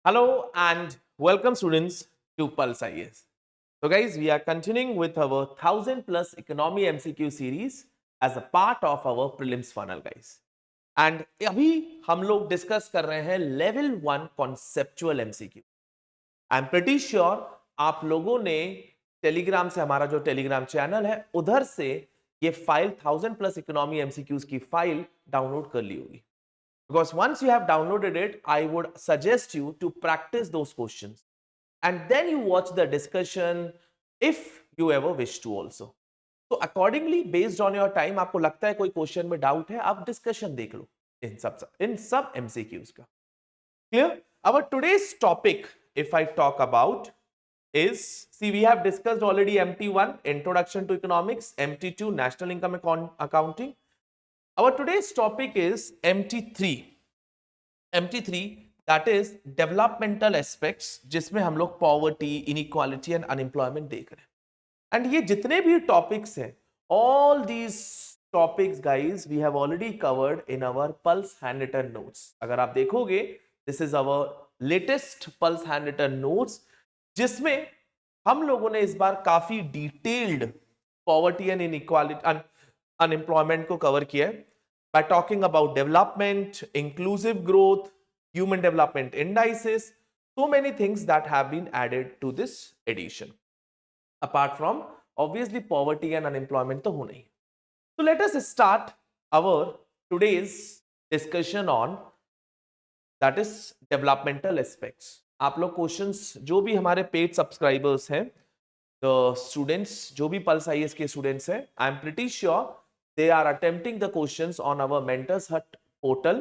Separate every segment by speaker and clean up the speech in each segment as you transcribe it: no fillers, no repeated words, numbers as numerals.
Speaker 1: Hello and welcome students to Pulse IAS. So guys, we are continuing with our 1000 plus economy MCQ series as a part of our prelims funnel guys. And अभी हम लोग discuss कर रहे हैं level 1 conceptual MCQ. I am pretty sure आप लोगों ने Telegram से, हमारा जो टेलीग्राम चैनल है उधर से ये फाइल 1000 प्लस इकोनॉमी एमसीक्यूज की फाइल डाउनलोड कर ली होगी. Because once you have downloaded it, I would suggest you to practice those questions and then you watch the discussion if you ever wish to also. So accordingly, based on your time, आपको लगता है कोई question में doubt है, आप discussion देख लो इन सब MCQs का. Clear? Our today's topic, if I talk about, is, see, we have discussed already MT1, Introduction to Economics, MT2, National Income Accounting. Our today's topic is MT3. MT3 that is developmental aspects, जिसमें हम लोग poverty, inequality and unemployment देख रहे हैं. And ये जितने भी topics हैं, all these topics guys we have already covered in our pulse handwritten notes. अगर आप देखोगे, this is our latest pulse handwritten notes, जिसमें हम लोगों ने इस बार काफी detailed poverty and inequality, unemployment को कवर किया है by talking about development, inclusive growth, human development indices, so many things that have been added to this edition. Apart from obviously poverty and unemployment to ho nahi. So let us start our today's discussion on that is developmental aspects. आप लोग questions जो भी हमारे paid subscribers हैं, students जो भी pulse IAS के students हैं, I am pretty sure they are attempting the questions on our Mentors Hut portal.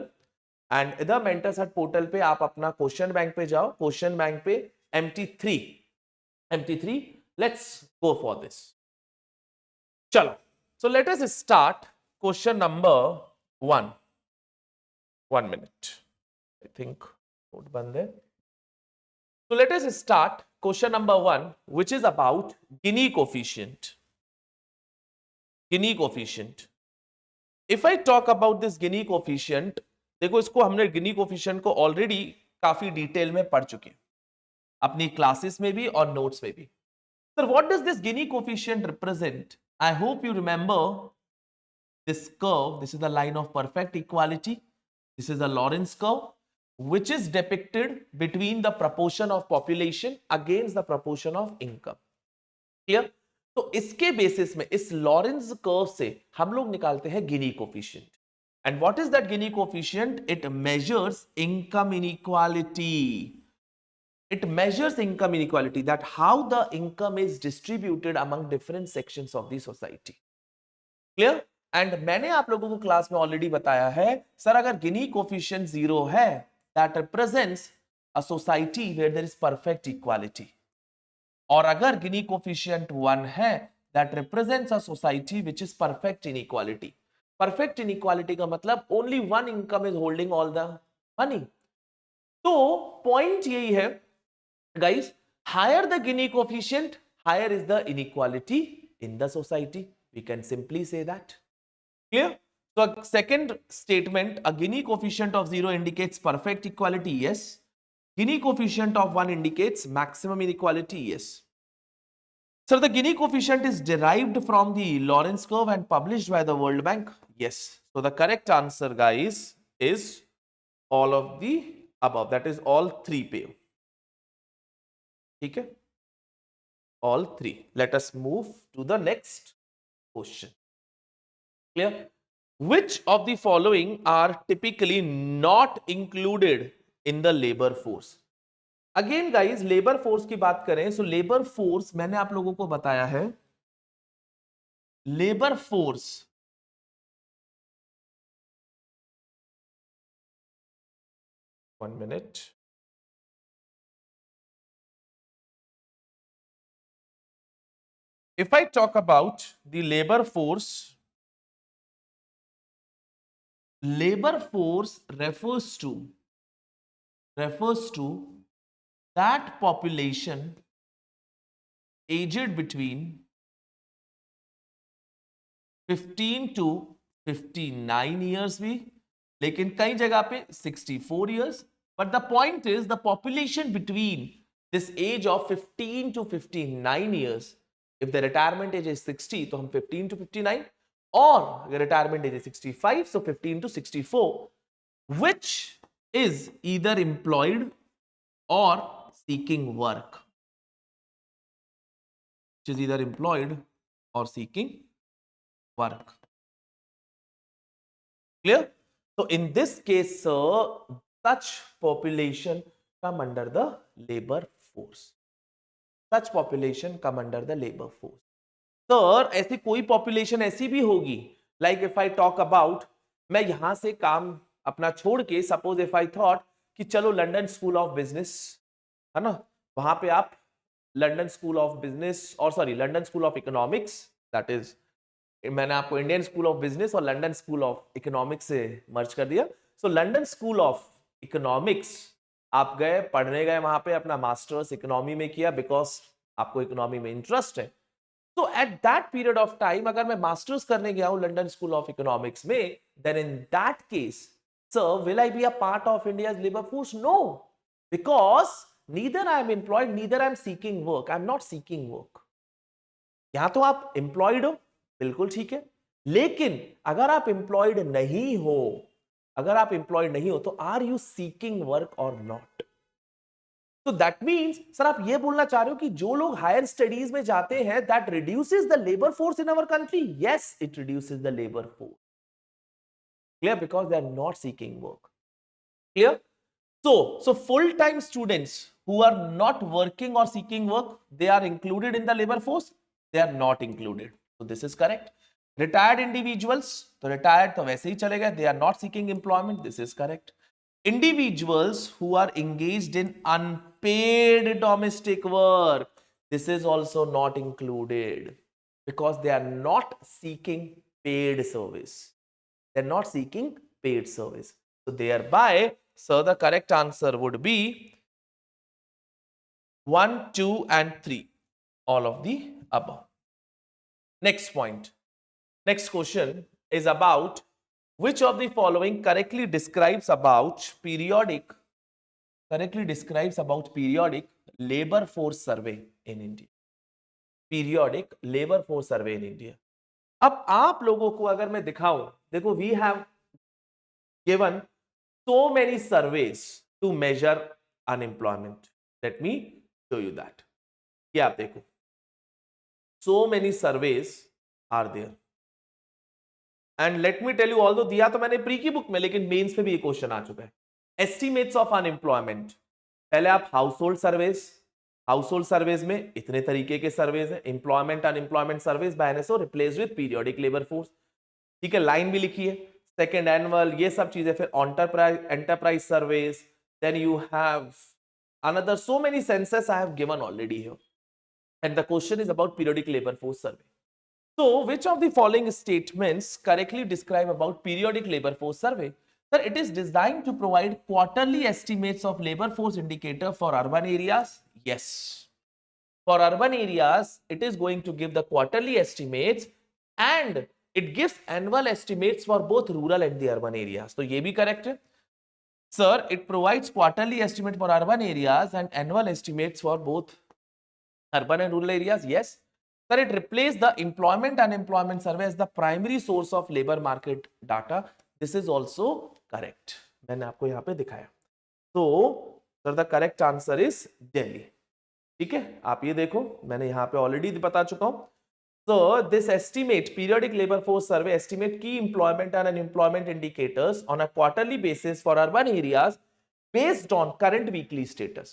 Speaker 1: and इधर Mentors Hut portal पे आप अपना क्वेश्चन बैंक पे जाओ, क्वेश्चन बैंक पे MT3 let's go for this. चलो, so let us start question number 1. 1 minute, I think note बंद है. So let us start question number 1, which is about Gini coefficient. Gini coefficient. If I talk about this Gini coefficient, देखो इसको हमने Gini coefficient को already काफी detail में पढ़ चुके हैं अपनी क्लासेस में भी और नोट्स में भी. Sir, what does this Gini coefficient represent? I hope you remember this curve. This is the line of perfect equality. This is the Lorentz curve, which is depicted between the proportion of population against the proportion of income. Clear? तो इसके basis में इस Lawrence curve से हम लोग निकालते हैं Gini coefficient. And what is that Gini coefficient? It measures income inequality. It measures income inequality, that how the income is distributed among different sections of the society. Clear? And मैंने आप लोगों को class में already बताया है, sir अगर गिनी coefficient 0 है, that represents a society where there is perfect equality. और अगर गिनी कोफिशिएंट 1 है, that represents a society which is perfect inequality. Perfect inequality का मतलब only one income is holding all the money. तो पॉइंट यही है guys, higher the Gini coefficient, higher is the inequality in the society. We can simply say that. Clear? So second statement, a Gini coefficient of 0 indicates perfect equality. Yes. Gini coefficient of 1 indicates maximum inequality. Yes. So the Gini coefficient is derived from the Lorentz curve and published by the World Bank. Yes. So the correct answer, guys, is all of the above. That is all three पे. ठीक है? All three. Let us move to the next question. Clear? Which of the following are typically not included in the labor force? Again guys, labour force की बात करें, so labour force मैंने आप लोगों को बताया है, labour force one minute, if I talk about the labor force refers to that population aged between 15 to 59 years भी, लेकिन कई जगह पे 64 years, But the point is the population between this age of 15 to 59 years, if the retirement age is 60, तो हम 15 to 59, or the retirement age is 65, so 15 to 64, which is either employed or seeking work, which is either employed or seeking work. Clear? So in this case, sir, such population come under the labor force. Such population come under the labor force. Sir ऐसी कोई population ऐसी भी होगी, like if I talk about, मैं यहां से काम अपना छोड़ के, सपोज इफ आई थॉट कि चलो लंदन स्कूल ऑफ बिजनेस है ना, वहां पे आप लंदन स्कूल ऑफ बिजनेस और sorry London School of economics, that is मैंने आपको इंडियन स्कूल ऑफ बिजनेस और लंदन स्कूल ऑफ इकोनॉमिक्स से मर्ज कर दिया. सो लंदन स्कूल ऑफ इकोनॉमिक्स आप गए, पढ़ने गए, वहां पे अपना मास्टर्स इकोनॉमी में किया बिकॉज आपको इकोनॉमी में इंटरेस्ट है. तो at that period of time अगर मैं मास्टर्स करने गया हूं लंदन स्कूल ऑफ इकोनॉमिक्स में, then in that case sir will I be a part of India's labour force? No, because neither I am employed neither I am seeking work. I am not seeking work. यहां तो आप employed हो, बिल्कुल ठीक है, लेकिन अगर आप एम्प्लॉयड नहीं हो, अगर आप एम्प्लॉयड नहीं हो तो आर यू सीकिंग वर्क और नॉट? तो दैट मीन्स सर आप ये बोलना चाह रहे हो कि जो लोग हायर स्टडीज में जाते हैं that reduces the labour force in our country? Yes, it reduces the labour force. Clear? Because they are not seeking work. Clear? So full-time students who are not working or seeking work, they are included in the labor force? They are not included. So this is correct. Retired individuals, तो retired तो वैसे ही चले गए, they are not seeking employment. This is correct. Individuals who are engaged in unpaid domestic work, this is also not included because they are not seeking paid service. They're not seeking paid service. So thereby, so the correct answer would be 1, 2 and 3, all of the above. Next point. Next question is about which of the following correctly describes about periodic labor force survey in India. Periodic labor force survey in India. अब आप लोगों को अगर मैं दिखाऊं, देखो we have given so many surveys to measure unemployment. Let me show you that. ये आप देखो, so many surveys are there. And let me tell you, although दिया तो मैंने प्री की बुक में, लेकिन मेंस पे भी ये क्वेश्चन आ चुका है. Estimates of unemployment. पहले आप हाउसहोल्ड सर्वेज में इतने तरीके के सर्वेज हैं. Employment unemployment surveys by NSO replace with periodic labour force. ठीक है, लाइन भी लिखी है. सेकेंड एनुअल, ये सब चीजें. फिर enterprise surveys, then you have another so many census I have given already here, and the question is about periodic labor force survey. So which of the following statements correctly describe about periodic labor force survey? Sir, it is designed to provide quarterly estimates of labor force indicator for urban areas. Yes, for urban areas it is going to give the quarterly estimates, and it gives annual estimates for both rural and the urban areas. तो ये भी correct है. Sir, it provides quarterly estimate for urban areas and annual estimates for both urban and rural areas. Yes. Sir, it replaced the employment and unemployment survey as the primary source of labor market data. This is also correct. मैंने आपको यहाँ पे दिखाया. So, sir, the correct answer is Delhi. ठीक है, आप ये देखो, मैंने यहाँ पे ऑलरेडी बता चुका हूँ. So this estimate, periodic labor force survey estimate key employment and unemployment indicators on a quarterly basis for urban areas based on current weekly status.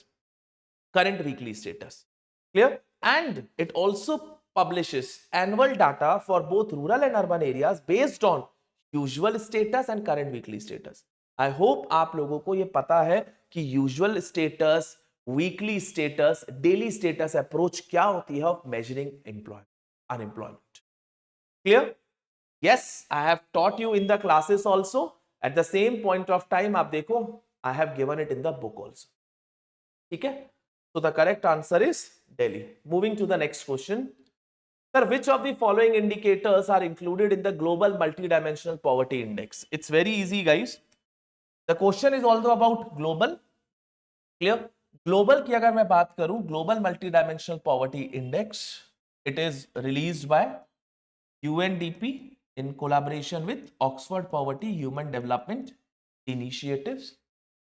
Speaker 1: Clear? And it also publishes annual data for both rural and urban areas based on usual status and current weekly status. I hope आप लोगों को ये पता है कि usual status, weekly status, daily status approach क्या होती है of measuring unemployment. Clear? Yes, I have taught you in the classes also. At the same point of time, आप देखो, I have given it in the book also. ठीक है? So the correct answer is Delhi. Moving to the next question. Sir, which of the following indicators are included in the global multidimensional poverty index? It's very easy, guys. The question is also about global, clear? Global की अगर मैं बात करूं, global multi dimensional poverty index, it is released by UNDP in collaboration with Oxford Poverty Human Development Initiatives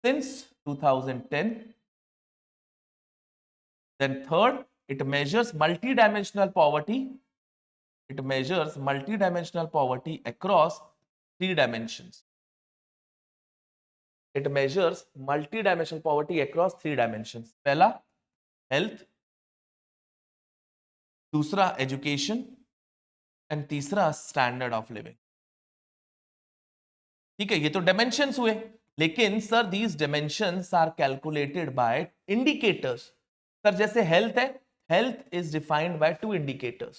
Speaker 1: since 2010. Then third, it measures multidimensional poverty. It measures multidimensional poverty across 3 dimensions. It measures multidimensional poverty across 3 dimensions. पहला health, दूसरा education and तीसरा standard of living. ठीक है, ये तो dimensions हुए, लेकिन sir these dimensions are calculated by indicators. Sir जैसे हेल्थ है, health is defined by 2 indicators,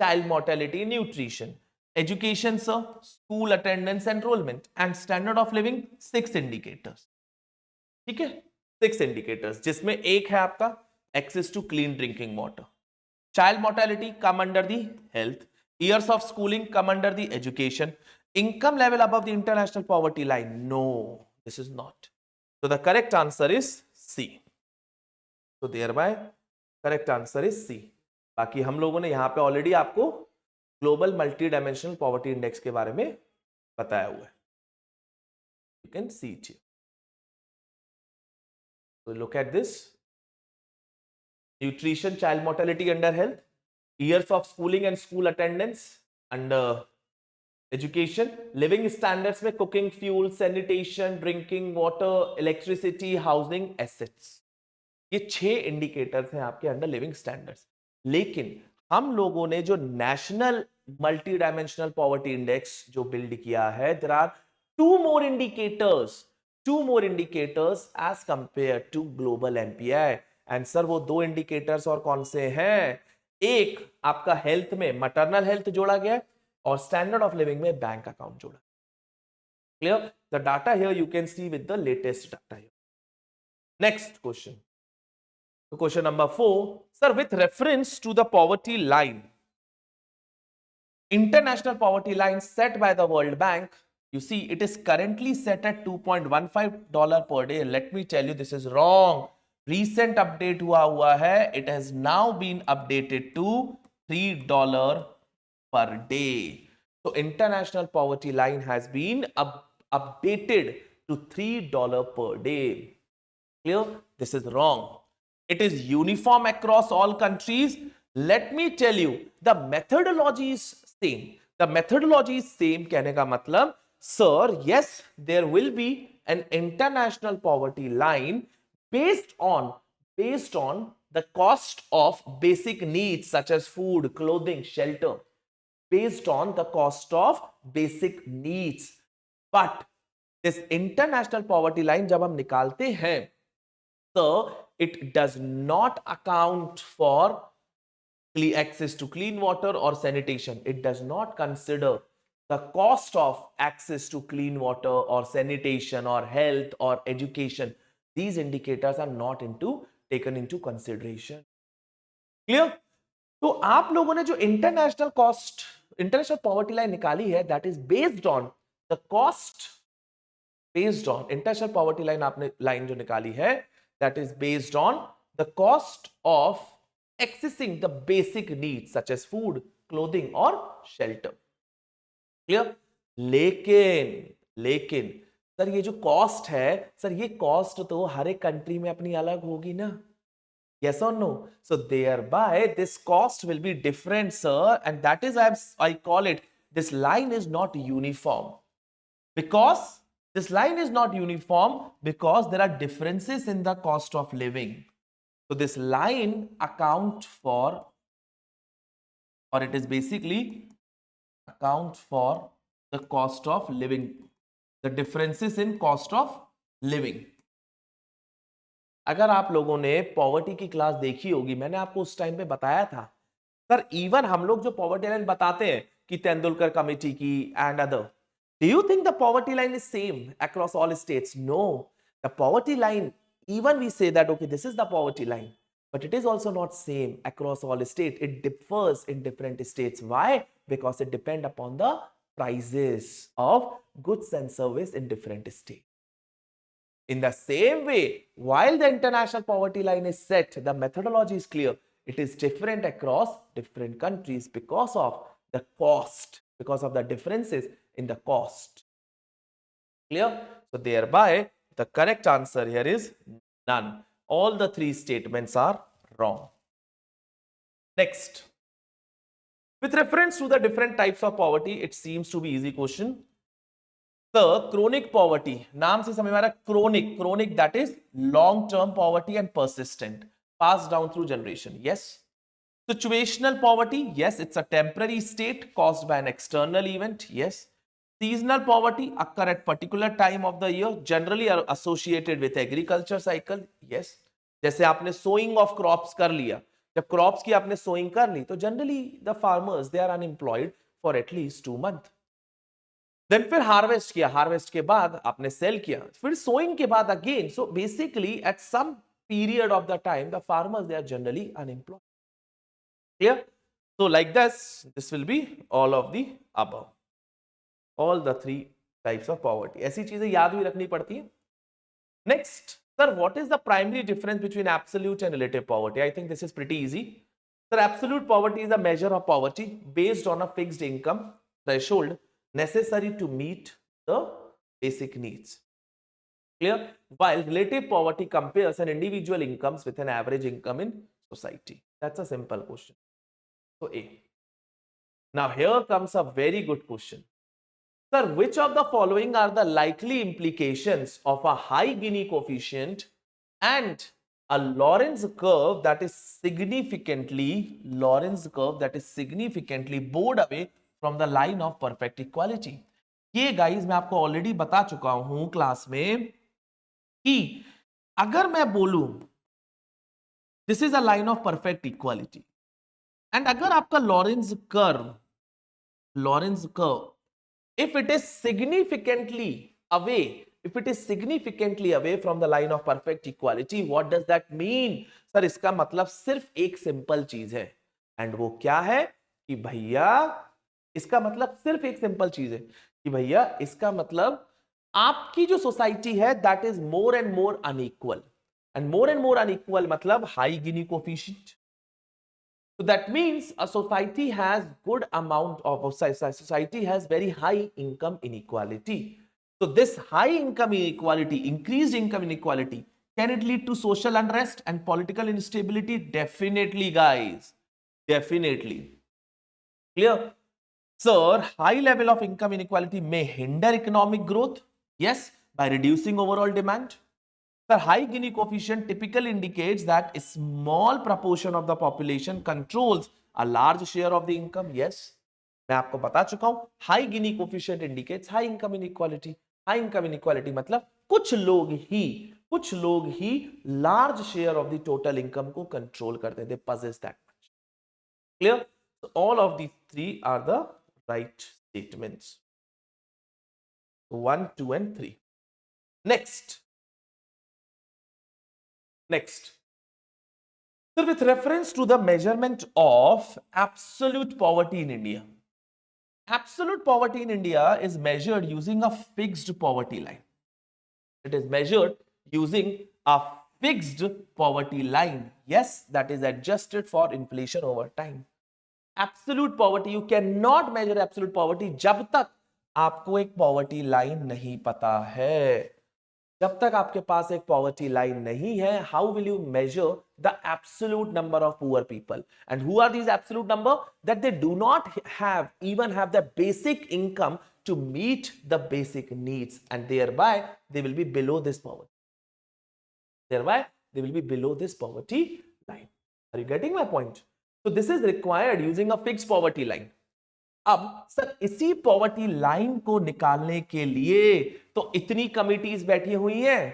Speaker 1: child mortality, nutrition. Education sir, school attendance, enrolment. And standard of living 6 indicators. ठीक है, 6 इंडिकेटर्स, जिसमें एक है आपका access to clean drinking water. Child mortality come under the health. Years of schooling come under the education. Income level above the international poverty line. No, this is not. So the correct answer is C. So thereby correct answer is C. बाकी हम लोगों ने यहाँ पे already आपको global multi dimensional poverty index के बारे में बताया हुआ है. You can see it here. So look at this. Nutrition, child mortality under health, years of schooling and school attendance under education, living standards में cooking fuel, sanitation, drinking water, electricity, housing, assets. ये 6 indicators हैं आपके under living standards. लेकिन हम लोगों ने जो national multi dimensional poverty index जो बिल्ड किया है, there are two more indicators as compare to global MPI. And sir वो 2 इंडिकेटर्स और कौन से हैं? एक आपका हेल्थ में मैटरनल हेल्थ जोड़ा गया और स्टैंडर्ड ऑफ लिविंग में बैंक अकाउंट जोड़ा. Clear? The data here you can see with the latest data here. Next question. Question number 4, sir, with reference to the poverty line, international poverty line set by the World Bank, you see it is currently set at $2.15 per day. Let me tell you, this is wrong. Recent update हुआ है, it has now been updated to $3 per day. So international poverty line has been updated to $3 per day. Clear? This is wrong. It is uniform across all countries. Let me tell you, the methodology is same. The methodology is same. कहने का मतलब, sir, yes, there will be an international poverty line based on the cost of basic needs such as food, clothing, shelter. Based on the cost of basic needs. But this international poverty line जब हम निकालते हैं, so it does not account for access to clean water or sanitation. It does not consider the cost of access to clean water or sanitation or health or education. These indicators are not taken into consideration. Clear? तो आप लोगों ने जो international poverty line निकाली है, that is based on the cost. Based on international poverty line आपने line जो निकाली है, that is based on the cost of accessing the basic needs such as food, clothing or shelter. Clear? लेकिन sir ये जो cost है, sir ये cost तो हर एक कंट्री में अपनी अलग होगी ना? Yes or no? So thereby this cost will be different, sir, and that is I call it, this line is not uniform. Because this line is not uniform because there are differences in the cost of living. So this line account for, or it is basically account for the cost of living, the differences in cost of living. अगर आप लोगों ने poverty की class देखी होगी, मैंने आपको उस टाइम पे बताया था, सर इवन हम लोग जो पॉवर्टी लाइन बताते हैं कि तेंदुलकर कमेटी की and other, do you think the poverty line is same across all states? No. The poverty line, even we say that, okay, this is the poverty line, but it is also not same across all states. It differs in different states. Why? Because it depends upon the prices of goods and service in different states. In the same way, while the international poverty line is set, the methodology is clear. It is different across different countries because of the cost, because of the differences in the cost. Clear? So thereby, the correct answer here is none. All the three statements are wrong. Next. With reference to the different types of poverty, it seems to be easy question. The chronic poverty, नाम से समझ में आ रहा है chronic that is long term poverty and persistent, passed down through generation. Yes. Situational poverty, yes, it's a temporary state caused by an external event. Yes. Seasonal poverty occur at particular time of the year, generally are associated with agriculture cycle. Yes. जैसे आपने sowing of crops कर लिया, जब crops की आपने sowing कर ली, तो generally the farmers they are unemployed for at least 2 months. Then फिर हार्वेस्ट किया, हार्वेस्ट के बाद आपने सेल किया, फिर सोइंग के बाद again. So basically at some period of the time the farmers they are generally unemployed. Clear? So like this will be all of the above, all the three types of poverty. ऐसी चीजें याद भी रखनी पड़ती है. Next, sir, what is the primary difference between absolute and relative poverty? I think this is pretty easy. Sir, absolute poverty is a measure of poverty based on a fixed income threshold necessary to meet the basic needs. Clear? While relative poverty compares an individual incomes with an average income in society. That's a simple question. So A. Now here comes a very good question. Sir, which of the following are the likely implications of a high Gini coefficient and a Lorenz curve that is significantly bowed away from the line of perfect equality? ये guys मैं आपको already बता चुका हूं class में कि अगर मैं बोलूं this is a line of perfect equality and अगर आपका Lorentz curve if it is significantly away from the line of perfect equality, what does that mean? Sir इसका मतलब सिर्फ एक सिंपल चीज है, एंड वो क्या है कि भैया इसका मतलब सिर्फ एक सिंपल चीज है कि भैया इसका मतलब आपकी जो सोसाइटी है that is more and more unequal, and more and more unequal मतलब high Gini coefficient. So that means a society has good amount of society has very high income inequality. So this high income inequality, increased income inequality, can it lead to social unrest and political instability? Definitely, guys. Definitely. Clear? Sir, high level of income inequality may hinder economic growth. Yes, by reducing overall demand. The high Gini coefficient typically indicates that a small proportion of the population controls a large share of the income. Yes, मैं आपको बता चुका हूं high Gini coefficient indicates high income inequality. High income inequality मतलब कुछ लोग ही large share of the total income को control करते हैं. They possess that much. Clear? So all of these three are the right statements. 1, 2, and 3. Next. So with reference to the measurement of absolute poverty in India, absolute poverty in India is measured using a fixed poverty line. It is measured using a fixed poverty line. Yes, that is adjusted for inflation over time. Absolute poverty, you cannot measure absolute poverty जब तक आपको एक poverty line नहीं पता है. जब तक आपके पास एक पॉवर्टी लाइन नहीं है, how will you measure the absolute number of poor people? And who are these absolute number? That they do not have the basic income to meet the basic needs, and thereby they will be below this poverty. Thereby they will be below this poverty line. Are you getting my point? So this is required using a fixed poverty line. अब sir इसी poverty line को निकालने के लिए तो इतनी committees बैठी हुई हैं,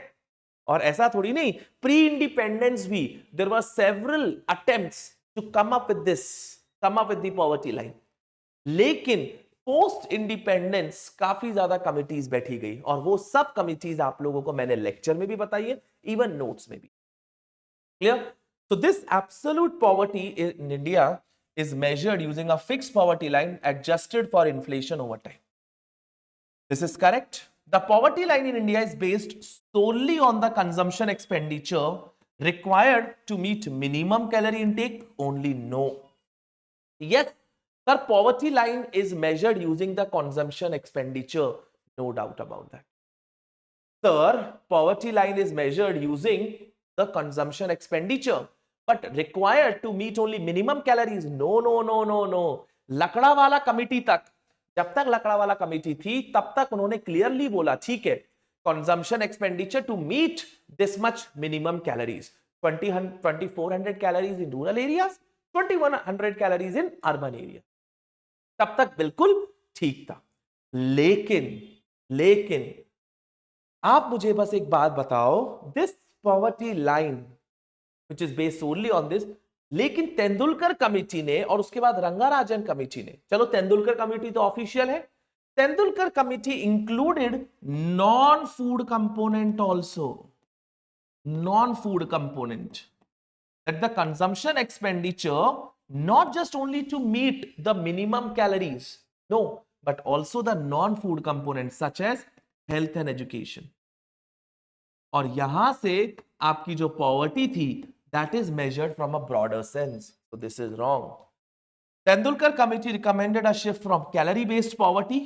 Speaker 1: और ऐसा थोड़ी नहीं, प्री इंडिपेंडेंस भी there were several attempts to come up with the poverty line, लेकिन पोस्ट इंडिपेंडेंस काफी ज्यादा कमिटीज बैठी गई, और वो सब कमिटीज आप लोगों को मैंने लेक्चर में भी बताई है, इवन नोट्स में भी. Clear? So this absolute poverty in India is measured using a fixed poverty line adjusted for inflation over time. This is correct. The poverty line in India is based solely on the consumption expenditure required to meet minimum calorie intake only. No. Yes, the poverty line is measured using the consumption expenditure. No doubt about that. Sir, poverty line is measured using the consumption expenditure, but required to meet only minimum calories. No, no, no, no, no. लकड़ा वाला committee तक, जब तक लकड़ा वाला committee थी तब तक उन्होंने clearly बोला ठीक है, consumption expenditure to meet this much minimum calories. 2400 calories in rural areas, 2100 calories in urban areas. तब तक बिल्कुल ठीक था. लेकिन आप मुझे बस एक बात बताओ, this poverty line which is based only on this, लेकिन तेंदुलकर कमेटी ने और उसके बाद रंगाराजन कमेटी ने, चलो तेंदुलकर कमेटी तो ऑफिशियल है, Tendulkar committee included non food component also, non food component, that the consumption expenditure not just only to meet the minimum calories, no, but also the non-food components such as health and education. और यहां से आपकी जो poverty थी that is measured from a broader sense. So this is wrong. Tendulkar committee recommended a shift from calorie based poverty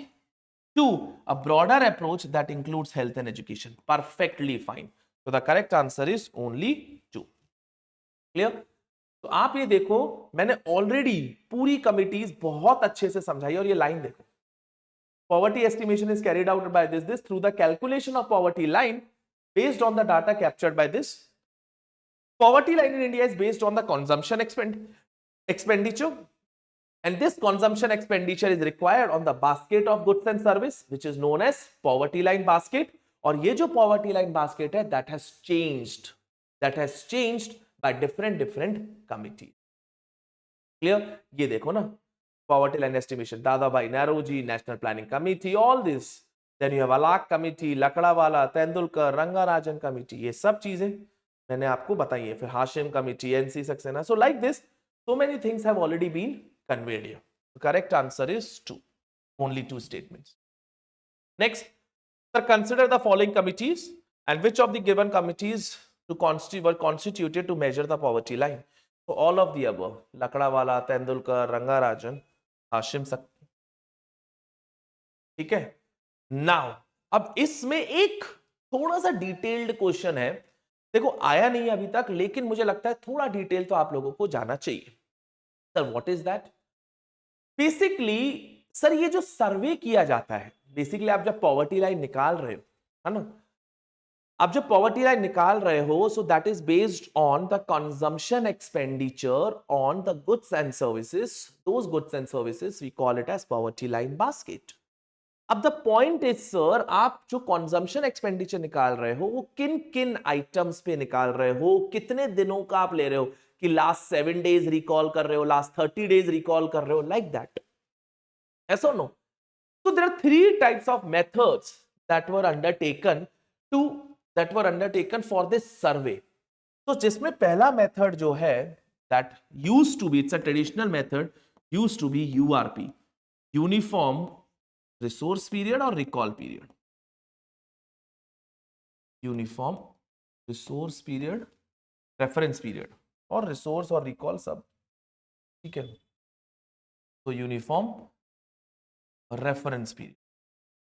Speaker 1: to a broader approach that includes health and education. Perfectly fine. So the correct answer is only 2. Clear? तो आप ये देखो, मैंने already पूरी committees बहुत अच्छे से समझाई और ये लाइन देखो, poverty estimation is carried out by this through the calculation of poverty line based on the data captured by this. Poverty line in India is based on the consumption expenditure, and this consumption expenditure is required on the basket of goods and service which is known as poverty line basket. और ये जो poverty line basket है that has changed by different committee. Clear? ये देखो ना, poverty line estimation, Dadabhai Naoroji, national planning committee, all this. Then you have Alak committee, Lakdawala, Tendulkar, Rangarajan committee, ये सब चीजें मैंने आपको बताई है. फिर Hashim committee, NC Saxena. So like this, so many things have already been conveyed here. The correct answer is 2. Only 2 statements. Next, sir, consider the following committees and which of the given committees were constituted to measure the poverty line. So all of the above, Lakdawala, Tendulkar, Rangarajan, Hashim Saxena. ठीक है. Now अब इसमें एक थोड़ा सा detailed question है, देखो आया नहीं अभी तक, लेकिन मुझे लगता है थोड़ा डिटेल तो आप लोगों को जाना चाहिए. Sir what is that? Basically sir ये जो सर्वे किया जाता है, बेसिकली आप जब पॉवर्टी लाइन निकाल रहे हो, है ना, आप जब पॉवर्टी लाइन निकाल रहे हो, so that is based on the consumption expenditure on the goods and services. Those goods and services we call it as poverty line basket. अब द पॉइंट इज सर, आप जो कंजम्पशन एक्सपेंडिचर निकाल रहे हो वो किन किन आइटम्स पे निकाल रहे हो, कितने दिनों का आप ले रहे हो, कि लास्ट 7 days रिकॉल कर रहे हो, लास्ट 30 days रिकॉल कर रहे हो, like that. Yes or no? So there are 3 types of methods that were undertaken for this survey. तो जिसमें पहला मेथड जो है, that used to be, it's a traditional method, used to be URP, uniform resource period और recall period. Uniform resource period, reference period, और resource और recall सब ठीक है. तो यूनिफॉर्म रेफरेंस पीरियड.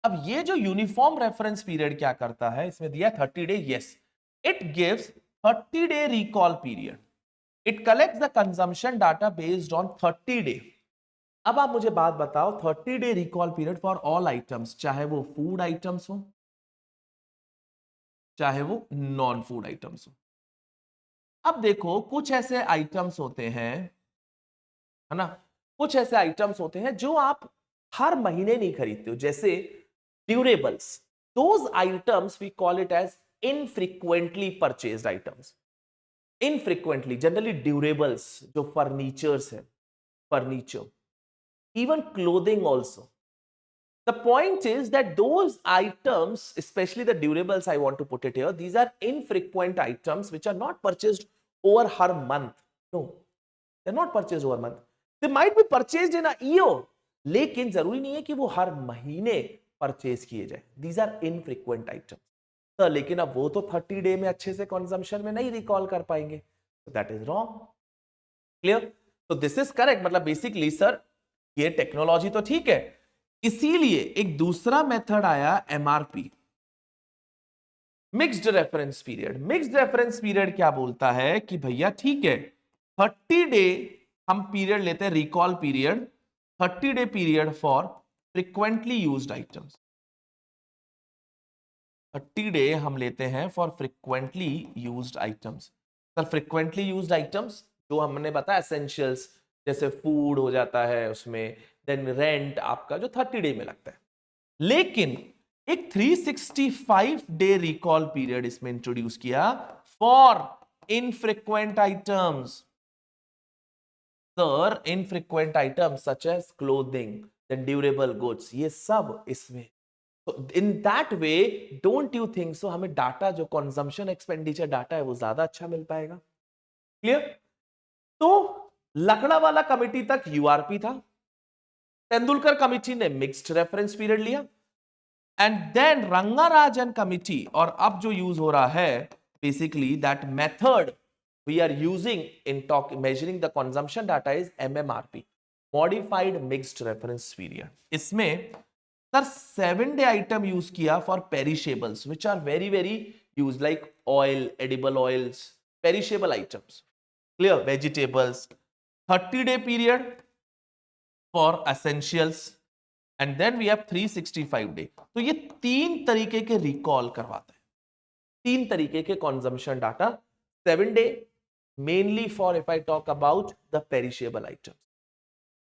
Speaker 1: अब ये जो यूनिफॉर्म रेफरेंस पीरियड क्या करता है, इसमें दिया 30 day. Yes, it gives 30 day recall period. It collects the consumption data based on 30 day. अब आप मुझे बात बताओ, 30 day recall period for all items, चाहे वो फूड आइटम्स हो चाहे वो नॉन फूड आइटम्स हो. अब देखो कुछ ऐसे आइटम्स होते हैं, है ना, कुछ ऐसे आइटम्स होते हैं जो आप हर महीने नहीं खरीदते हो, जैसे durables. Those items we call it as infrequently purchased items. Infrequently, generally durables जो फर्नीचर्स है, furniture, even clothing also. The point is that those items, especially the durables, I want to put it here, these are infrequent items which are not purchased over her month. No, they're not purchased over month. They might be purchased in a year, लेकिन जरूरी नहीं है कि वो हर महीने purchase किए जाए. These are infrequent items. Sir लेकिन अब वो तो 30 डे में अच्छे से कंजम्पशन में नहीं रिकॉल कर पाएंगे. That is wrong. क्लियर? तो दिस इज करेक्ट. मतलब बेसिकली सर ये टेक्नोलॉजी तो ठीक है, इसीलिए एक दूसरा मेथड आया MRP, mixed reference period. Mixed reference period क्या बोलता है कि भैया ठीक है 30 डे हम पीरियड लेते हैं, recall period, 30 day period for frequently used items. 30 day हम लेते हैं for frequently used items. Sir frequently used items जो हमने बताया एसेंशियल्स, जैसे फूड हो जाता है उसमें, देन रेंट आपका जो 30 डे में लगता है. लेकिन एक 365 डे रिकॉल पीरियड इसमें इंट्रोड्यूस किया for infrequent items. Sir infrequent items such as clothing, then durable goods, ये सब इसमें. तो in that way don't you think so हमें डाटा जो कंजम्पशन एक्सपेंडिचर डाटा है वो ज्यादा अच्छा मिल पाएगा. क्लियर? तो लकड़ावाला कमेटी तक यूआरपी था, तेंदुलकर कमेटी ने मिक्स्ड रेफरेंस पीरियड लिया, एंड देन रंगाराजन कमिटी, और अब जो यूज हो रहा है basically that method we are using in talk measuring the consumption data is MMRP, modified mixed reference period. इसमें सर 7 डे आइटम यूज किया for perishables which are very very use like oil, edible oils, perishable items. Clear? Vegetables. 30 day period for essentials, and then we have 365 day. तो ये तीन तरीके के recall करवाते हैं, तीन तरीके के consumption data. 7 day mainly for if I talk about the perishable items.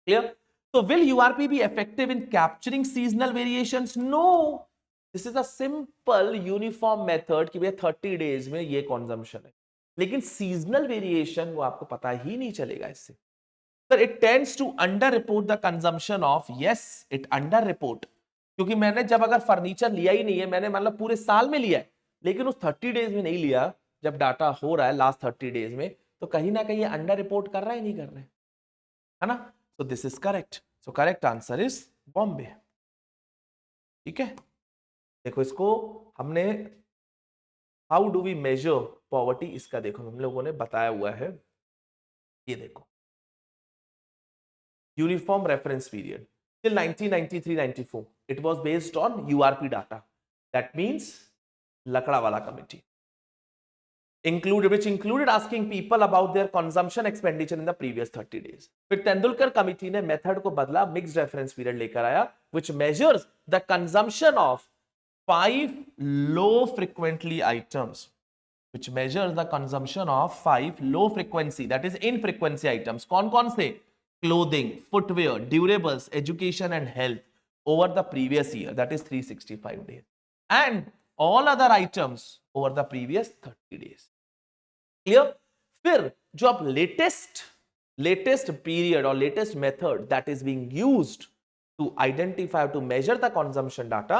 Speaker 1: Clear? So will URP be effective in capturing seasonal variations? No. This is a simple uniform method कि भैया 30 days में ये consumption है. लेकिन seasonal variation वो आपको पता ही नहीं चलेगा इससे. Sir, it tends to under-report the consumption of. Yes, it under-report. क्योंकि मैंने जब अगर फर्नीचर लिया ही नहीं है, मैंने मतलब पूरे साल में लिया है, लेकिन उस 30 डेज में नहीं लिया, जब डाटा हो रहा है लास्ट 30 डेज में, तो कहीं ना कहीं अंडर रिपोर्ट कर रहा है, नहीं कर रहा है ना. So this is correct. So correct answer is Bombay. ठीक है? देखो इसको हमने how do we measure poverty, इसका देखो हम लोगों ने बताया हुआ है. ये देखो uniform reference period till 1993-94 it was based on URP data. That means Lakdawala committee which included asking people about their consumption expenditure in the previous 30 days. फिर तेंदुलकर कमिटी ने मेथड को बदला, मिक्स्ड रेफरेंस पीरियड लेकर आया which measures the consumption of 5 low frequently items, which measures the consumption of 5 low frequency, that is infrequency items. कौन-कौन से? Clothing, footwear, durables, education and health over the previous year, that is 365 days, and all other items over the previous 30 days. Clear? फिर जो अब latest period और latest method that is being used to identify to measure the consumption data,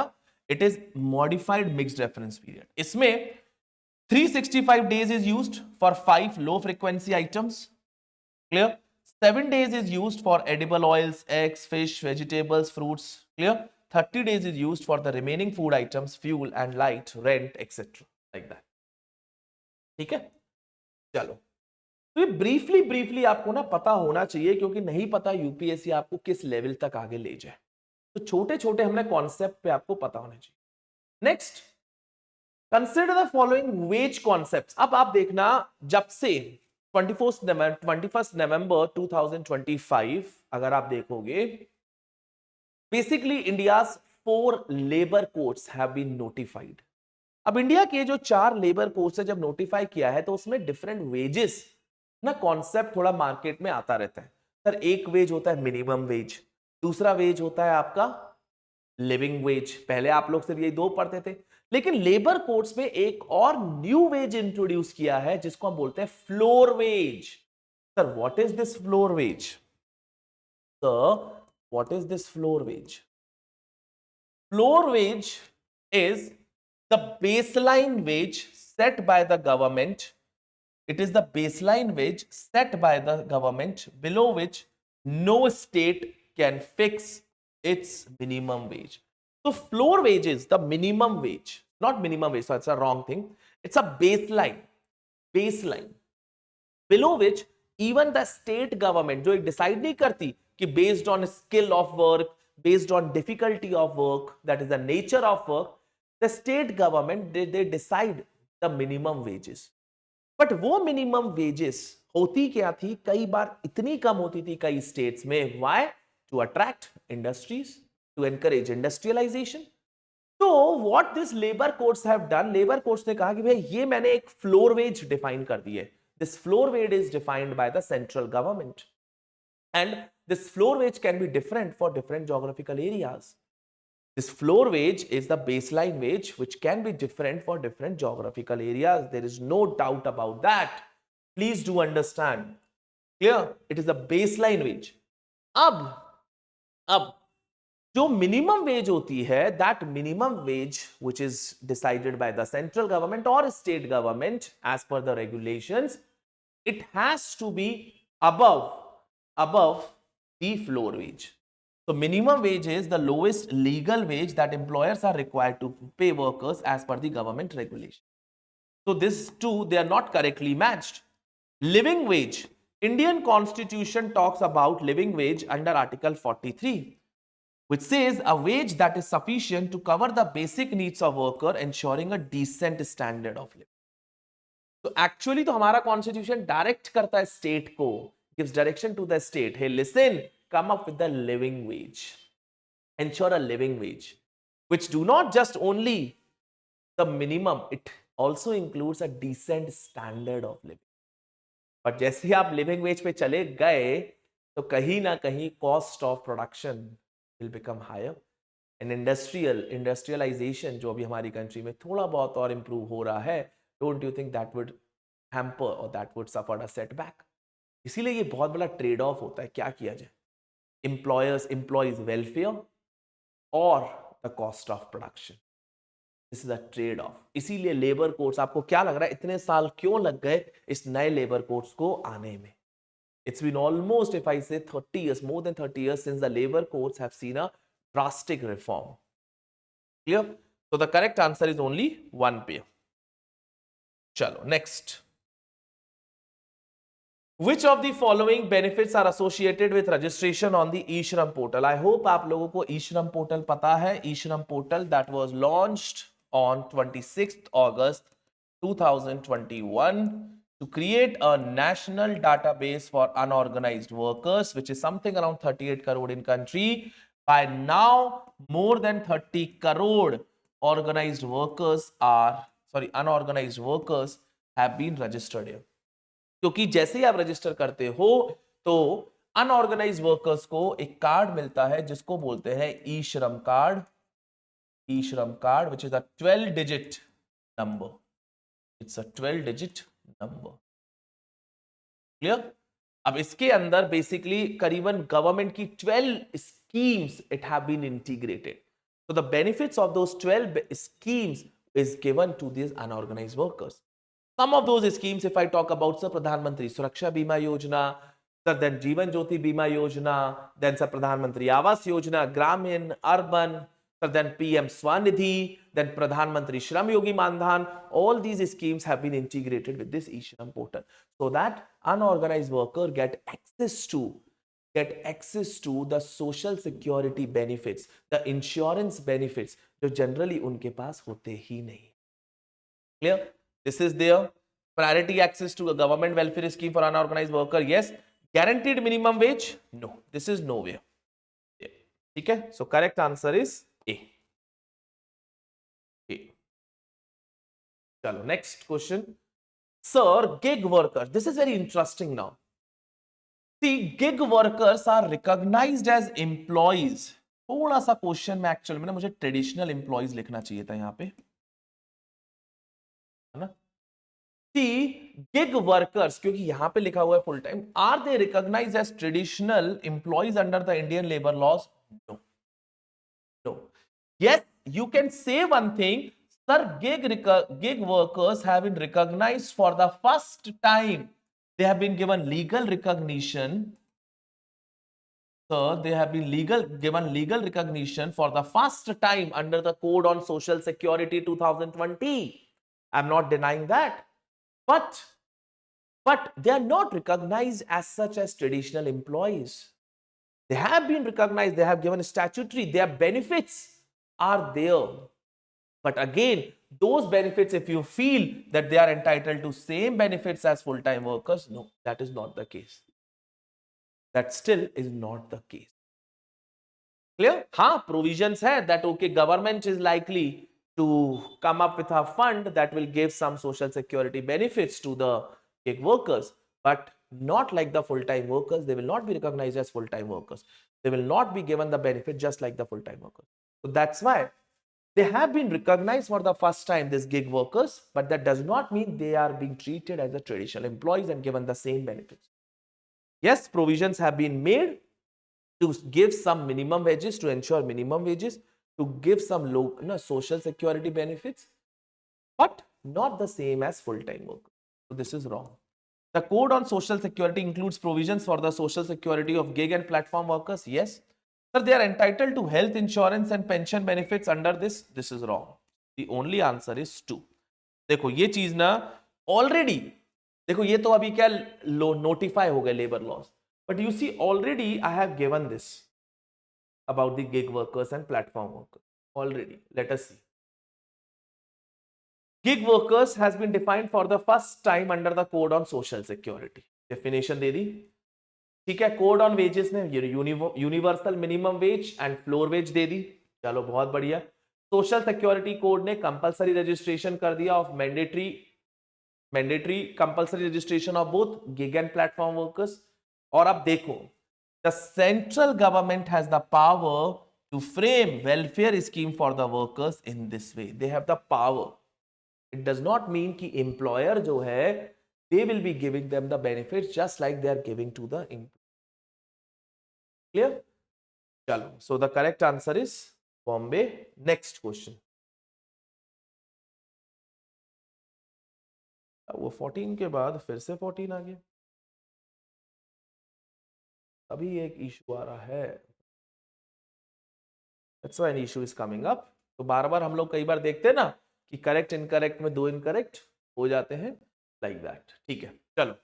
Speaker 1: it is modified mixed reference period. इसमें 365 days is used for 5 low frequency items. Clear? 7 days is used for edible oils, eggs, fish, vegetables, fruits. Clear? 30 days is used for the remaining food items, fuel and light, rent, etc. Like that. ठीक है? चलो, तो ये briefly आपको ना पता होना चाहिए, क्योंकि नहीं पता यूपीएससी आपको किस लेवल तक आगे ले जाए. तो छोटे छोटे हमने कॉन्सेप्ट पे आपको पता होना चाहिए. Next, consider the following veg concepts. अब आप देखना, जब से 21 नवंबर 2025 अगर आप देखोगे, basically India's 4 labour codes have been notified. अब इंडिया के जो 4 लेबर कोड्स है जब नोटिफाई किया है, तो उसमें डिफरेंट वेजेस ना कॉन्सेप्ट थोड़ा मार्केट में आता रहता है. सर एक वेज होता है मिनिमम वेज, दूसरा वेज होता है आपका लिविंग वेज. पहले आप लोग सिर्फ यही दो पढ़ते थे, लेकिन लेबर कोड्स में एक और न्यू वेज इंट्रोड्यूस किया है जिसको हम बोलते हैं floor wage. Sir what is this floor wage? Sir what is this floor wage? Floor wage is the baseline wage set by the government. It is the baseline wage set by the government below which no state can fix its minimum wage. So floor wage is the minimum wage, not minimum wage, so it's a wrong thing. It's a baseline below which even the state government जो एक decide नहीं करती कि based on skill of work, based on difficulty of work, that is the nature of work, the state government they decide the minimum wages. But वो minimum wages होती क्या थी, कई बार इतनी कम होती थी कई स्टेट्स में. Why? To attract industries, to encourage industrialisation. तो what this labour courts have done, labour courts ने कहा कि भाई ये मैंने एक फ्लोर वेज डिफाइन कर दी है. This floor wage is defined by the central government and this floor wage can be different for different geographical areas. This floor wage is the baseline wage which can be different for different geographical areas. There is no doubt about that. Please do understand. Clear? It is the baseline wage. अब जो minimum wage होती है, that minimum wage which is decided by the central government or state government as per the regulations, it has to be above the floor wage. So minimum wage is the lowest legal wage that employers are required to pay workers as per the government regulation. So these two, they are not correctly matched. Living wage. Indian Constitution talks about living wage under Article 43, which says a wage that is sufficient to cover the basic needs of worker, ensuring a decent standard of living. So actually तो हमारा Constitution direct करता है state को, gives direction to the state. Hey, listen, come up with the living wage, ensure a living wage which do not just only the minimum, it also includes a decent standard of living. but जैसे आप living wage पे चले गए तो कहीं ना कहीं cost of production will become higher and industrialization जो अभी हमारी कंट्री में थोड़ा बहुत और improve हो रहा है, don't you think that would hamper or that would suffer a setback? इसीलिए ये बहुत बड़ा ट्रेड ऑफ होता है. क्या किया जाए? employees welfare or the cost of production. This is a trade off. इसीलिए लेबर कोड्स, आपको क्या लग रहा है इतने साल क्यों लग गए इस नए लेबर कोड्स को आने में? It's been almost, if I say 30 years, more than 30 years since the labor codes have seen a drastic reform. Clear? So the correct answer is only one pair. Chalo, next. Which of the following benefits are associated with registration on the eShram portal? I hope आप लोगों को eShram portal पता है. eShram portal that was launched on 26th August 2021 to create a national database for unorganized workers, which is something around 38 crore in country. By now, more than 30 crore unorganized workers have been registered here. क्योंकि जैसे ही आप register करते हो तो unorganised workers को एक card मिलता है जिसको बोलते हैं ई Shram card. E Shram card which is a 12 digit number. It's a 12 digit number. Clear? अब इसके अंदर बेसिकली करीबन गवर्नमेंट की 12 schemes it have been integrated. So the benefits of those 12 schemes is given to these unorganized workers. Some of those schemes, if I talk about, sir, Pradhan Mantri Suraksha Bima Yojana, sir, then Jeevan Jyoti Bima Yojana, then sir, Pradhan Mantri Awas Yojana, Gramin, Urban, sir, then PM Swanidhi, then Pradhan Mantri Shram Yogi Mandhan, all these schemes have been integrated with this eShram portal so that unorganized worker get access to the social security benefits, the insurance benefits, जो generally उनके पास होते ही नहीं. Clear? This is their priority access to a government welfare scheme for unorganized worker. Yes. Guaranteed minimum wage? No. This is nowhere. Okay. So correct answer is A. A. Chalo, next question. Sir, gig workers. This is very interesting now. See, gig workers are recognized as employees. थोड़ा सा question में actual में मुझे traditional employees लिखना चाहिए था यहाँ पे, है ना? गिग वर्कर्स, क्योंकि यहां पे लिखा हुआ है full time, are they recognised as traditional employees under the Indian labour laws? No. No. Yes, you can say one thing, sir, gig workers have been recognised for the first time. They have been given legal recognition. Sir, they have been given legal recognition for the first time under the Code on Social Security 2020. I'm not denying that. But they are not recognized as such as traditional employees. They have been recognized, they have given statutory, their benefits are there. But again, those benefits, if you feel that they are entitled to same benefits as full-time workers, no, that is not the case. That still is not the case. Clear? हाँ, provisions है that okay, government is likely to come up with a fund that will give some social security benefits to the gig workers, but not like the full-time workers. They will not be recognized as full-time workers. They will not be given the benefit just like the full-time workers. So that's why they have been recognized for the first time, these gig workers, but that does not mean they are being treated as a traditional employees and given the same benefits. Yes, provisions have been made to give some minimum wages, to ensure minimum wages, to give some low social security benefits, but not the same as full-time workers. So this is wrong. The Code on Social Security includes provisions for the social security of gig and platform workers. Yes. Sir, they are entitled to health insurance and pension benefits under this. This is wrong. The only answer is 2. देखो ये चीज ना already, देखो ये तो अभी क्या notify हो गए labour laws, but you see already I have given this about the gig workers and platform workers already. Let us see. Gig workers has been defined for the first time under the Code on Social Security. Definition दे दी, ठीक है. Code on wages ने universal minimum wage and floor wage दे दी. चलो बहुत बढ़िया. सोशल सिक्योरिटी कोड ने कंपलसरी रजिस्ट्रेशन कर दिया of mandatory compulsory registration of both gig and platform workers. और अब देखो, the central government has the power to frame welfare scheme for the workers in this way. They have the power. It does not mean कि employer जो है they will be giving them the benefits just like they are giving to the employee. Clear? Chalo. So the correct answer is Bombay. Next question. वो 14 के बाद फिर से 14 आ गया. अभी एक इशू आ रहा है. That's why an issue is coming up. तो बार बार हम लोग कई बार देखते हैं ना कि करेक्ट इनकरेक्ट में 2 इनकरेक्ट हो जाते हैं, लाइक दैट. ठीक है, चलो.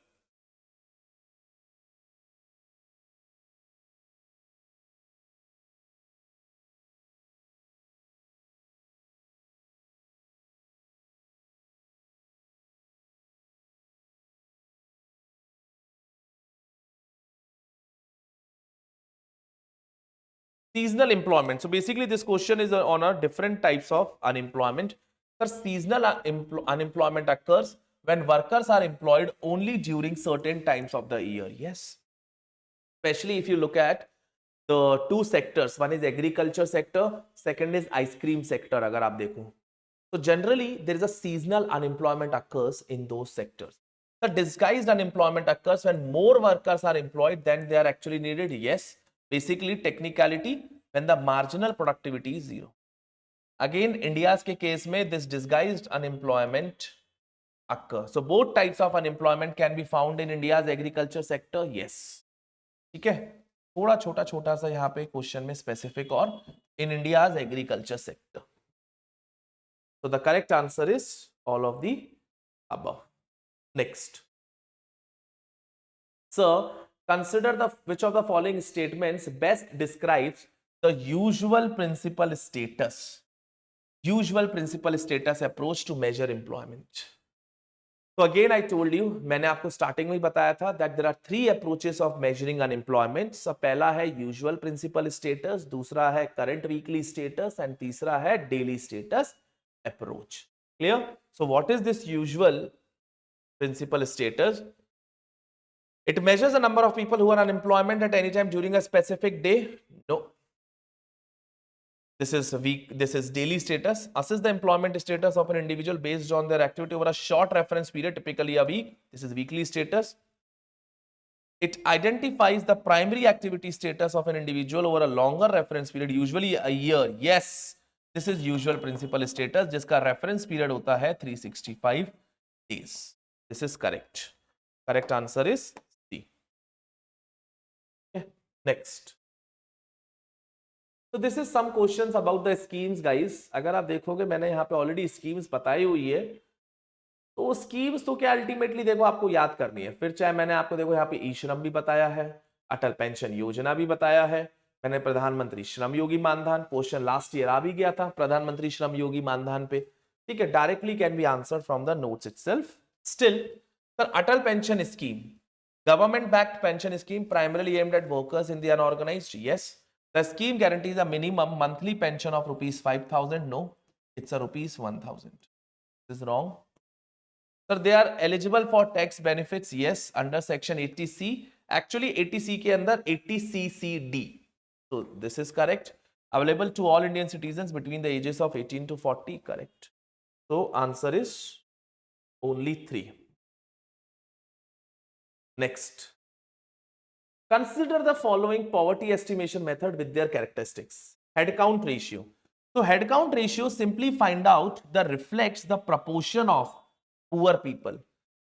Speaker 1: Seasonal employment. So basically this question is on a different types of unemployment. Sir, seasonal unemployment occurs when workers are employed only during certain times of the year. Yes. Especially if you look at the two sectors. One is agriculture sector, second is ice cream sector. अगर आप देखो, so generally there is a seasonal unemployment occurs in those sectors. The disguised unemployment occurs when more workers are employed than they are actually needed. Yes. Basically technicality when the marginal productivity is 0. Again, India's के case में this disguised unemployment occur. So both types of unemployment can be found in India's agriculture sector. Yes. ठीक है, थोड़ा छोटा छोटा सा यहाँ पे क्वेश्चन में स्पेसिफिक और in India's agriculture sector. So the correct answer is all of the above. Next. Sir, consider which of the following statements best describes the usual principal status approach to measure employment. So again I told you, मैंने आपको starting में बताया था that there are 3 approaches of measuring unemployment. So पहला है usual principal status, दूसरा है current weekly status and तीसरा है daily status approach. Clear? So what is this usual principal status? It measures the number of people who are unemployment at any time during a specific day. No. This is daily status. Assess the employment status of an individual based on their activity over a short reference period, typically a week. This is weekly status. It identifies the primary activity status of an individual over a longer reference period, usually a year. Yes, this is usual principal status, जिसका reference period होता है 365 days. This is correct. Correct answer is C. Okay. Next. तो this is some questions about the schemes guys. अगर आप देखोगे मैंने यहाँ पे ऑलरेडी स्कीम्स बताई हुई है. तो स्कीम्स तो क्या अल्टीमेटली देखो आपको याद करनी है. फिर चाहे मैंने आपको देखो यहाँ पे ई श्रम भी बताया है, अटल पेंशन योजना भी बताया है, मैंने प्रधानमंत्री Shram Yogi Maandhan, question last year आ भी गया था प्रधानमंत्री श्रम योगी मानधन पे. ठीक है, directly can be answer from the notes itself. Still sir, Atal pension scheme, government backed pension scheme primarily aimed at workers in the unorganized. Yes. The scheme guarantees a minimum monthly pension of rupees 5,000. No, it's a rupees 1,000. This is wrong. Sir, they are eligible for tax benefits. Yes, under section 80C. Actually 80C के अंदर 80CCD. So this is correct. Available to all Indian citizens between the ages of 18 to 40. Correct. So answer is only 3. Next. Consider the following poverty estimation method with their characteristics. Head count ratio. So head count ratio simply find out the reflects the proportion of poor people.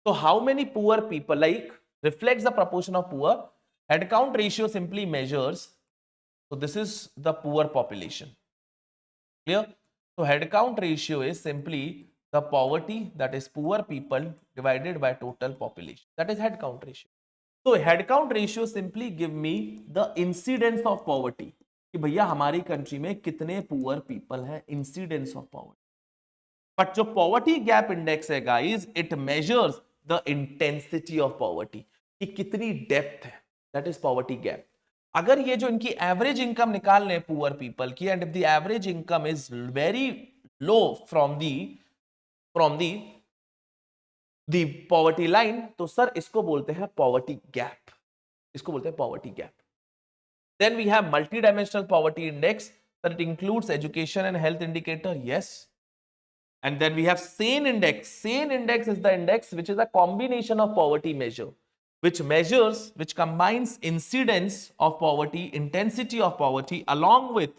Speaker 1: So how many poor people, like reflects the proportion of poor. Head count ratio simply measures. So this is the poor population. Clear? So head count ratio is simply the poverty, that is poor people divided by total population. That is head count ratio. तो head count ratio simply give me the incidence of poverty, कि भैया हमारी country में कितने poor people हैं, incidence of poverty. But जो poverty gap index है guys, it measures the intensity of poverty, कि कितनी डेप्थ है, दैट इज पॉवर्टी गैप. अगर ये जो इनकी एवरेज इनकम निकाल लें पुअर पीपल की, and if the average income is very low from the the poverty line, तो सर इसको बोलते हैं पॉवर्टी गैप, इसको बोलते हैं poverty gap. Then we have multi dimensional poverty index, that it includes education and health indicator. Yes. And then we have SANE index. SANE index is the index which is a combination of poverty measure, which combines incidence of poverty, intensity of poverty along with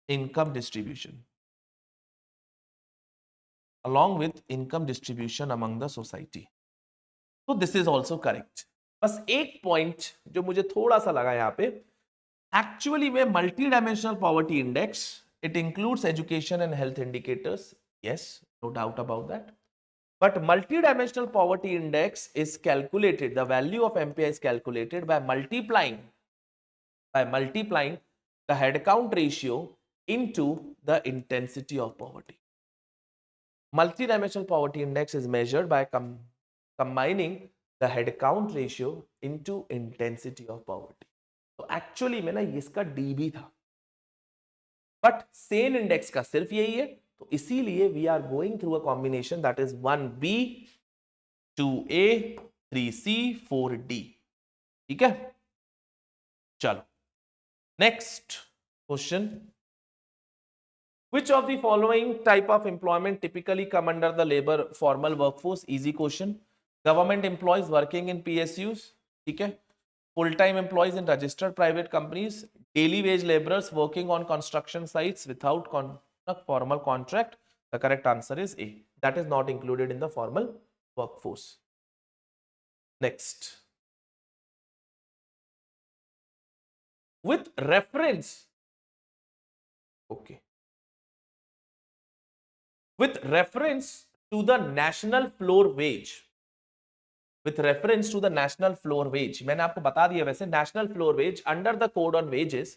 Speaker 1: income distribution, among the society. So this is also correct. बस एक point जो मुझे थोड़ा सा लगा यहाँ पे, actually में multi dimensional poverty index, it includes education and health indicators. Yes, no doubt about that. But multi-dimensional poverty index is calculated, the value of MPI is calculated by multiplying the head count ratio into the intensity of poverty. Multi-dimensional poverty index is measured by combining the head count ratio into intensity of poverty. तो actually में ना इसका D भी था, but Sen index का सिर्फ यही है. तो इसीलिए we are going through a combination that is 1B 2A 3C 4D. ठीक है, चलो next question. Which of the following type of employment typically come under the labor formal workforce? Easy question. Government employees working in PSUs. ठीक है. Full-time employees in registered private companies, daily wage laborers working on construction sites without formal contract. The correct answer is A. That is not included in the formal workforce. Next. With reference, okay. With reference to the national floor wage, मैंने आपको बता दिया वैसे national floor wage under the code on wages.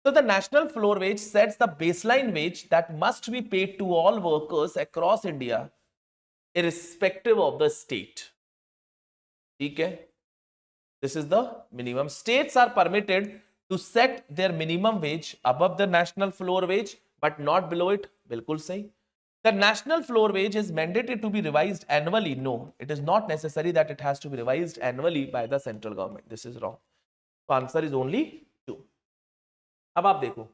Speaker 1: So the national floor wage sets the baseline wage that must be paid to all workers across India, irrespective of the state. ठीक है, this is the minimum. States are permitted to set their minimum wage above the national floor wage, but not below it. बिल्कुल सही. The national floor wage is mandated to be revised annually. No, it is not necessary that it has to be revised annually by the central government. This is wrong. So answer is only 2. अब आप देखो,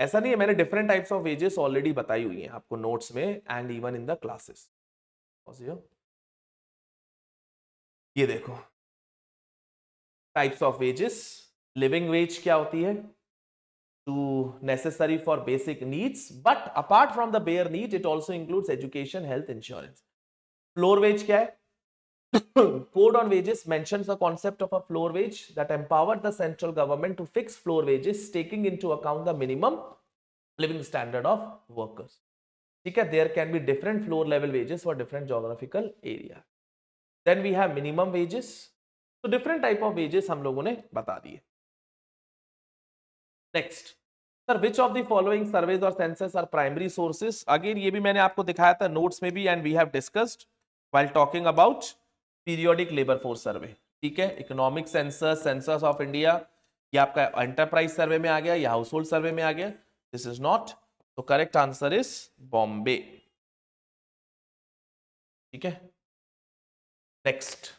Speaker 1: ऐसा नहीं है, मैंने different types of wages already बताई हुई हैं आपको नोट्स में and even in the classes. ये देखो types of wages. Living veg क्या होती है? Necessary for basic needs, but apart from the bare need, it also includes education, health, insurance. Floor wage क्या है? Code on wages mentions the concept of a floor wage that empowered the central government to fix floor wages, taking into account the minimum living standard of workers. ठीक है, there can be different floor level wages for different geographical area. Then we have minimum wages. So different type of wages हम लोगों ने बता दिए. Next, sir, which of the following surveys or census are primary sources? Again, ये भी मैंने आपको दिखाया था notes में भी, and we have discussed while talking about periodic labor force survey. ठीक है, economic census, census of India, ये आपका एंटरप्राइज सर्वे में आ गया, या हाउस होल्ड सर्वे में आ गया. दिस इज नॉट, तो करेक्ट आंसर इज बॉम्बे. ठीक है. Next,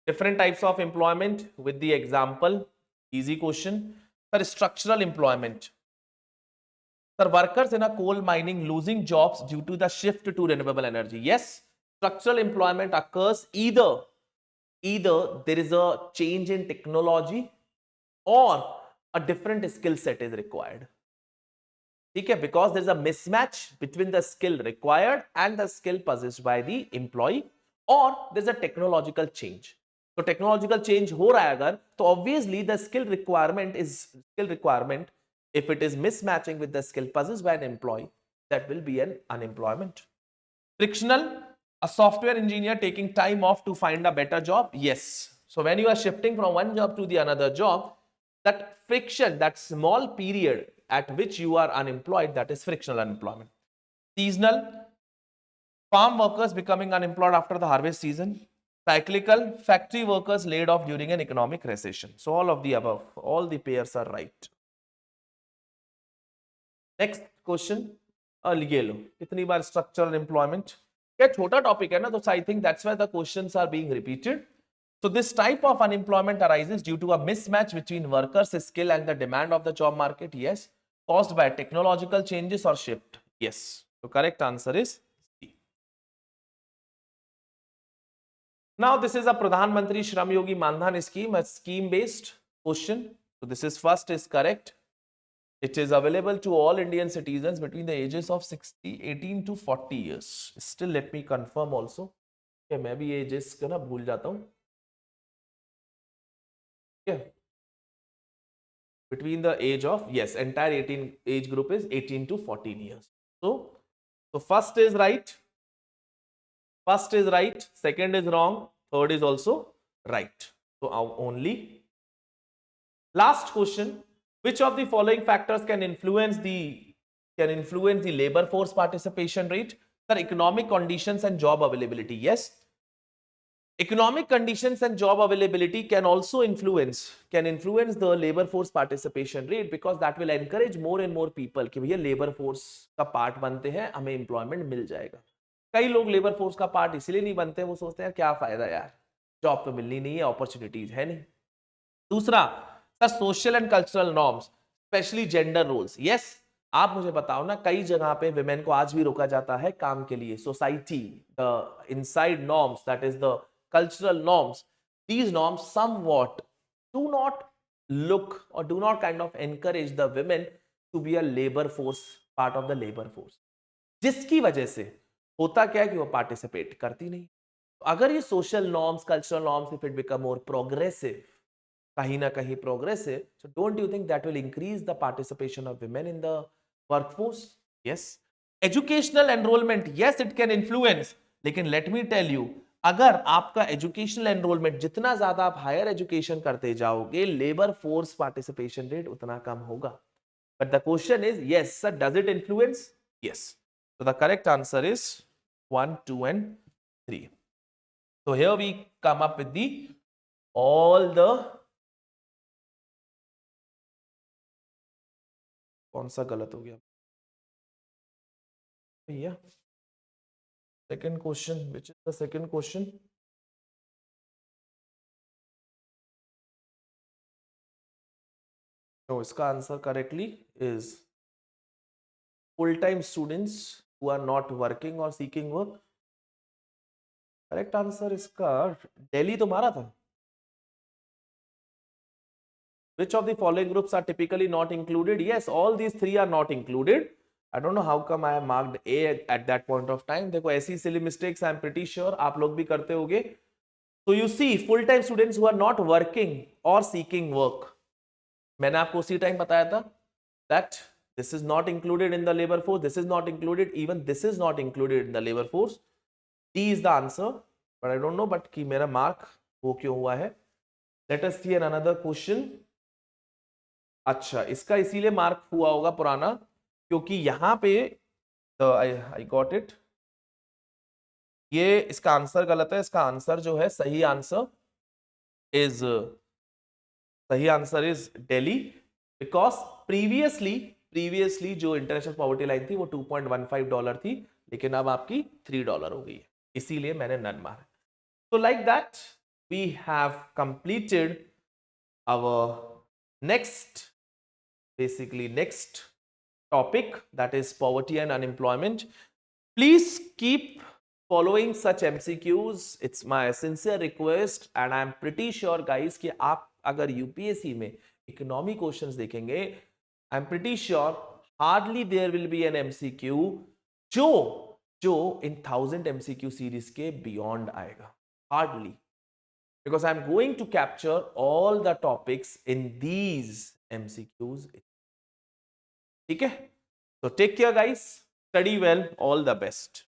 Speaker 1: different types of employment with the example. Easy question. Sir, structural employment. Sir, workers in a coal mining losing jobs due to the shift to renewable energy. Yes, structural employment occurs either there is a change in technology or a different skill set is required. Okay, because there is a mismatch between the skill required and the skill possessed by the employee, or there is a technological change. तो technological change हो रहा है अगर, तो obviously the skill requirement if it is mismatching with the skill possessed by an employee, that will be an unemployment. Frictional, a software engineer taking time off to find a better job. Yes, so when you are shifting from one job to the another job, that friction, that small period at which you are unemployed, that is frictional unemployment. Seasonal, farm workers becoming unemployed after the harvest season. Cyclical, factory workers laid off during an economic recession. So all of the above, all the pairs are right. Next question, ये लो, कितनी बार structural employment? क्या छोटा topic है ना, तो I think that's why the questions are being repeated. So this type of unemployment arises due to a mismatch between workers' skill and the demand of the job market. Yes, caused by technological changes or shift. Yes, so correct answer is C. Now this is a Pradhan Mantri Shram Yogi Mandhan scheme, a scheme based question. So this is first is correct. It is available to all Indian citizens between the ages of 18 to 40 years. Still let me confirm also. Okay, मैं भी ages का ना भूल जाता हूँ. Okay. Between the age of, yes, entire 18 age group is 18 to 14 years. So first is right. First is right, second is wrong, third is also right. So only last question, which of the following factors can influence the labor force participation rate? Sir, economic conditions and job availability. Yes, economic conditions and job availability can also influence the labor force participation rate, because that will encourage more and more people कि भैया labor force का part बनते हैं, हमें employment मिल जाएगा. कई लोग labour force का पार्ट इसलिए नहीं बनते, वो सोचते हैं क्या फायदा यार, जॉब तो मिलनी नहीं है, अपॉर्चुनिटीज है नहीं. दूसरा, sir social and cultural norms, specially gender roles. Yes, आप मुझे बताओ ना, कई जगह पे विमेन को आज भी रोका जाता है काम के लिए. Society, the inside norms, that is the cultural norms, these norms somewhat do not look or do not kind of encourage the women to be a labor force, part of the labor force, जिसकी वजह से होता क्या है कि वो participate करती नहीं. तो अगर ये social norms, cultural norms, if it become more progressive, कहीं ना कहीं progressive, so don't you think that will increase the participation of women in the workforce? Yes. Educational enrolment, yes it can influence, लेकिन let me tell you, अगर आपका educational enrolment जितना ज्यादा आप higher education करते जाओगे, लेबर फोर्स पार्टिसिपेशन रेट उतना कम होगा. But the question is, yes sir, does it influence? Yes. So the correct answer is 1, 2 and 3. So here we come up with the all the, कौन सा गलत हो गया भैया? Second question, which is the second question? No, इसका answer correctly is full-time students who are not working or seeking work. Correct answer इसका दिल्ली तो मारा था. Which of the following groups are typically not included? Yes, all these three are not included. I don't know how come I have marked A at that point of time. देखो ऐसी silly mistakes I am pretty sure आप लोग भी करते होगे. So you see, full-time students who are not working or seeking work, मैंने आपको उसी टाइम बताया था that this is not included in the labor force, this is not included, even this is not included in the labor force. D is the answer, but I don't know, but कि मेरा mark वो क्यों हुआ है. Let us see another question. अच्छा, इसका इसीलिए mark हुआ होगा पुराना, क्योंकि यहां पे आई गॉट इट, ये इसका आंसर गलत है. इसका आंसर जो है, सही answer is Delhi, because previously जो इंटरनेशनल पॉवर्टी लाइन थी वो $2.15 थी, लेकिन अब आपकी $3 हो गई है, इसीलिए मैंने नन मारा. So like that, we have completed our next topic, that is poverty and unemployment. Please keep following such MCQs. It's my sincere request, and I'm pretty sure guys कि आप अगर UPSC में इकोनॉमी क्वेश्चंस देखेंगे, I'm pretty sure hardly there will be an MCQ जो इन 1000 MCQ series के beyond आएगा. Hardly, because I'm going to capture all the topics in these MCQs. ठीक है? So take care guys, study well, all the best.